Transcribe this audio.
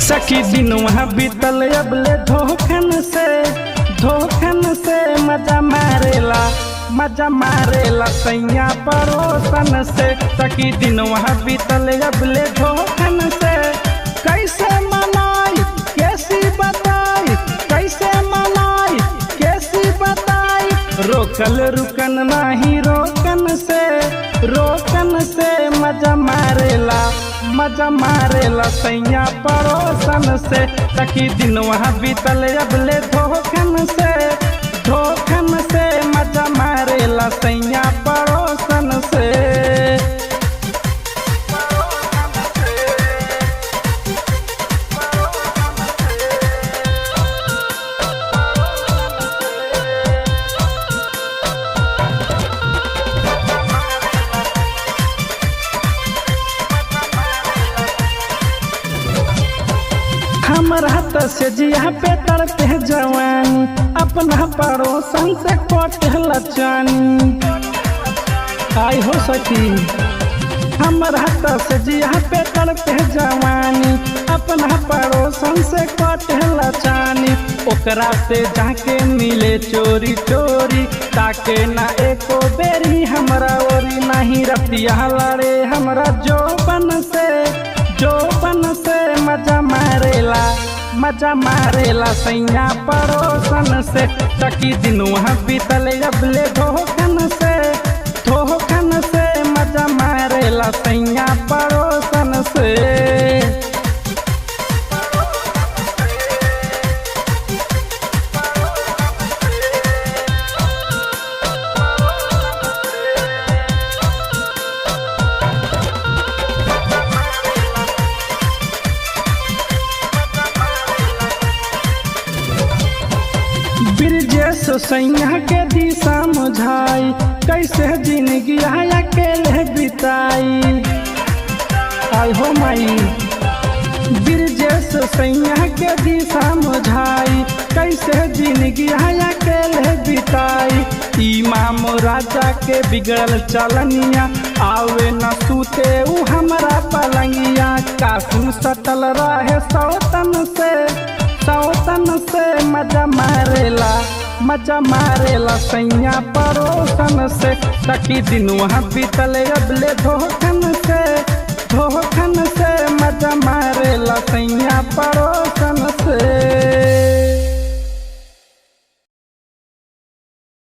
सखी दिन वहाँ बीतल अबले धोखन से मजा मारेला सैया परोसन से। सखी दिन वहाँ बीतल अबले धोखन से कैसे मनाई कैसी बताई रोकल रुकन नहीं रोकन से मजा मारेला सैया परोसन से। सखी दिन वहाँ बीतल अबले धोखन से मजा मारेला सैया परोसन से। हमर हाथ से जिया पे तड़पे जवानी अपना पड़ोसन से कटल चानी। आई हो सखी हमर हाथ से जिया पे तड़पे जवानी अपना पड़ोसन से कटल चानी। ओकरा से जाके मिले चोरी ताके ना एको बेरी हमरा ओरी नहीं रतिया लड़े हमरा जोबन से मजा मारेला सैया पड़ोसन से। सखी दिन वहाँ बीतल अबले धोखन से मजा मारेला सैया पड़ोसन से। ब्रिजेश सैया के दिशा मुझाई कैसे जिंदगी अकेले बिताई। आई हो माई ब्रिजेश सैया के दिशा मुझाई कैसे जिंदगी अकेले बिताई। इमाम राजा के बिगड़ल चलनिया आवे न सूते उ हमरा पलंगिया। कासिम सटल रहे सौतन से मजा मारेला सैया परोसन से। सखी दिन वहाँ बीतल अबले धोखन से मजा मारेला सैया परोसन